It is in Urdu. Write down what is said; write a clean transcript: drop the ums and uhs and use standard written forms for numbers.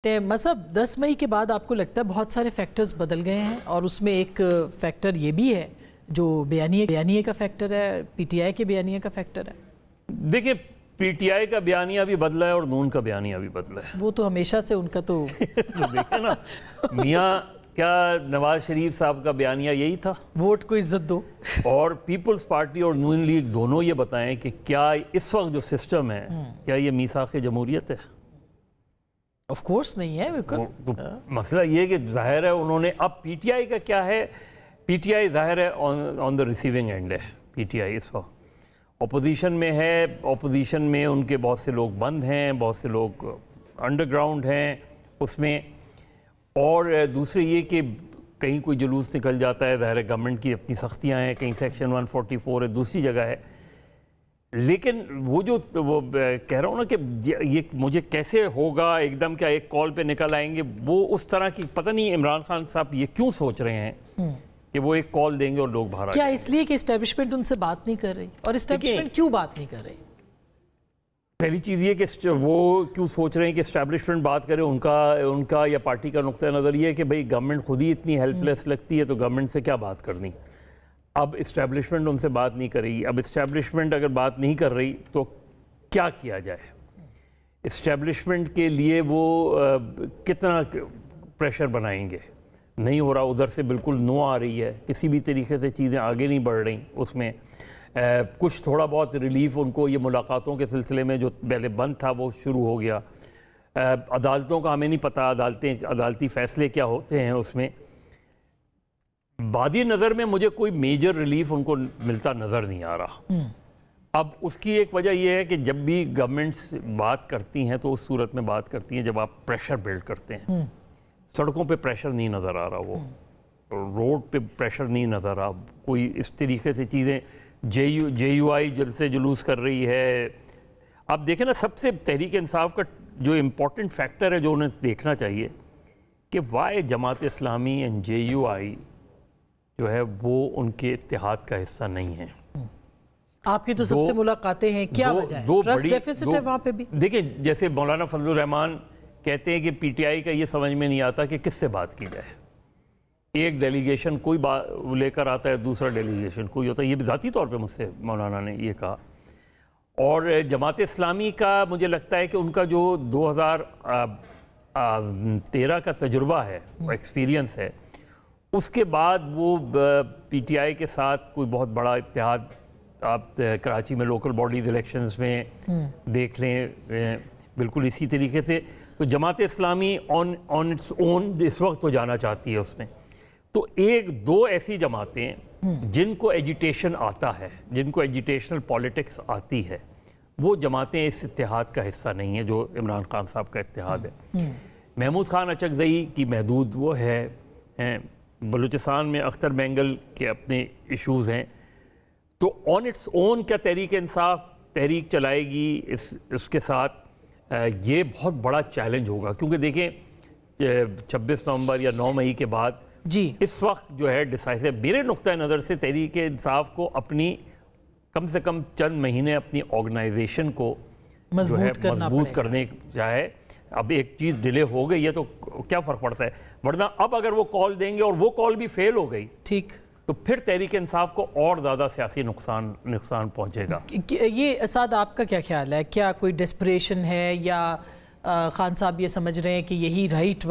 مذہب 10 مئی کے بعد آپ کو لگتا ہے بہت سارے فیکٹرز بدل گئے ہیں، اور اس میں ایک فیکٹر یہ بھی ہے جو بیانیے کا فیکٹر ہے، پی ٹی آئی کے بیانیے کا فیکٹر ہے؟ دیکھیں، پی ٹی آئی کا بیانیہ بھی بدلا ہے اور نون کا بیانیہ بھی بدلا ہے۔ وہ تو ہمیشہ سے ان کا تو دیکھیں نا، میاں کیا نواز شریف صاحب کا بیانیہ یہی تھا؟ ووٹ کو عزت دو۔ اور پیپلز پارٹی اور نون لیگ دونوں یہ بتائیں کہ کیا اس وقت جو سسٹم ہے کیا یہ میثاق جمہوریت ہے؟ آف کورس نہیں ہے، بالکل۔ مسئلہ یہ کہ ظاہر ہے انہوں نے، اب پی ٹی آئی کا کیا ہے، پی ٹی آئی ظاہر ہے آن دا ریسیونگ اینڈ ہے۔ پی ٹی آئی اس وقت اپوزیشن میں ہے، اپوزیشن میں ان کے بہت سے لوگ بند ہیں، بہت سے لوگ انڈر گراؤنڈ ہیں اس میں، اور دوسرے یہ کہ کہیں کوئی جلوس نکل جاتا ہے، ظاہر ہے گورنمنٹ کی اپنی سختیاں ہیں، کہیں سیکشن 144 ہے، دوسری جگہ ہے۔ لیکن وہ جو وہ کہہ رہا ہوں نا کہ یہ مجھے کیسے ہوگا، ایک دم کیا ایک کال پہ نکل آئیں گے، وہ اس طرح کی پتہ نہیں عمران خان صاحب یہ کیوں سوچ رہے ہیں کہ وہ ایک کال دیں گے اور لوگ باہر آئیں گے۔ کیا اس لیے کہ اسٹیبلشمنٹ ان سے بات نہیں کر رہی؟ اور اسٹیبلشمنٹ کیوں بات نہیں کر رہی؟ پہلی چیز یہ کہ وہ کیوں سوچ رہے ہیں کہ اسٹیبلشمنٹ بات کرے، ان کا یا پارٹی کا نقطہ نظر یہ ہے کہ بھئی گورنمنٹ خود ہی اتنی ہیلپ لیس لگتی ہے تو گورنمنٹ سے کیا بات کرنی۔ اب اسٹیبلشمنٹ ان سے بات نہیں کر رہی، اب اسٹیبلشمنٹ اگر بات نہیں کر رہی تو کیا کیا جائے؟ اسٹیبلشمنٹ کے لیے وہ کتنا پریشر بنائیں گے؟ نہیں ہو رہا، ادھر سے بالکل نو آ رہی ہے، کسی بھی طریقے سے چیزیں آگے نہیں بڑھ رہی اس میں۔ کچھ تھوڑا بہت ریلیف ان کو یہ ملاقاتوں کے سلسلے میں جو پہلے بند تھا وہ شروع ہو گیا۔ عدالتوں کا ہمیں نہیں پتہ، عدالتی فیصلے کیا ہوتے ہیں اس میں۔ بادی نظر میں مجھے کوئی میجر ریلیف ان کو ملتا نظر نہیں آ رہا۔ اب اس کی ایک وجہ یہ ہے کہ جب بھی گورنمنٹس بات کرتی ہیں تو اس صورت میں بات کرتی ہیں جب آپ پریشر بلڈ کرتے ہیں۔ سڑکوں پہ پریشر نہیں نظر آ رہا، وہ روڈ پہ پریشر نہیں نظر آ رہا، کوئی اس طریقے سے چیزیں جے یو آئی جلسے جلوس کر رہی ہے۔ آپ دیکھیں نا، سب سے تحریک انصاف کا جو امپورٹنٹ فیکٹر ہے جو انہیں دیکھنا چاہیے کہ Y Jamaat Islami and J you آئی جو ہے وہ ان کے اتحاد کا حصہ نہیں ہے۔ آپ کی تو سب سے ملاقاتیں ہیں، کیا وجہ ہے؟ ٹرسٹ ڈیفیسٹ ہے وہاں پہ بھی؟ دیکھیں، جیسے مولانا فضل الرحمان کہتے ہیں کہ پی ٹی آئی کا یہ سمجھ میں نہیں آتا کہ کس سے بات کی جائے۔ ایک ڈیلیگیشن کوئی لے کر آتا ہے، دوسرا ڈیلیگیشن کوئی ہوتا ہے، یہ ذاتی طور پہ مجھ سے مولانا نے یہ کہا۔ اور جماعت اسلامی کا مجھے لگتا ہے کہ ان کا جو 2013 کا تجربہ ہے، ایکسپیرینس ہے، اس کے بعد وہ پی ٹی آئی کے ساتھ کوئی بہت بڑا اتحاد آپ کراچی میں لوکل باڈیز الیکشنز میں دیکھ لیں، بالکل اسی طریقے سے۔ تو Jamaat Islami on its own اس وقت تو جانا چاہتی ہے اس میں۔ تو ایک دو ایسی جماعتیں جن کو ایجیٹیشن آتا ہے، جن کو ایجیٹیشنل پالیٹکس آتی ہے، وہ جماعتیں اس اتحاد کا حصہ نہیں ہیں جو عمران خان صاحب کا اتحاد ہے۔ محمود خان اچکزئی کی محدود وہ ہے، بلوچستان میں اختر بینگل کے اپنے ایشوز ہیں، تو آن اٹس اون کیا تحریک انصاف تحریک چلائے گی اس کے ساتھ؟ یہ بہت بڑا چیلنج ہوگا، کیونکہ دیکھیں 26 نومبر یا 9 مئی کے بعد اس وقت جو ہے ڈیسائسو، میرے نقطہ نظر سے تحریک انصاف کو اپنی کم سے کم چند مہینے اپنی آرگنائزیشن کو مضبوط کرنے چاہے۔ اب ایک چیز ڈیلے ہو گئی ہے تو کیا فرق پڑتا ہے، ورنہ اب اگر وہ کال دیں گے اور وہ کال بھی فیل ہو گئی ٹھیک تو پھر تحریک انصاف کو اور زیادہ سیاسی نقصان پہنچے گا۔ یہ اسعد، آپ کا کیا خیال ہے؟ کیا کوئی ڈسپریشن ہے یا خان صاحب یہ سمجھ رہے ہیں کہ یہی رائٹ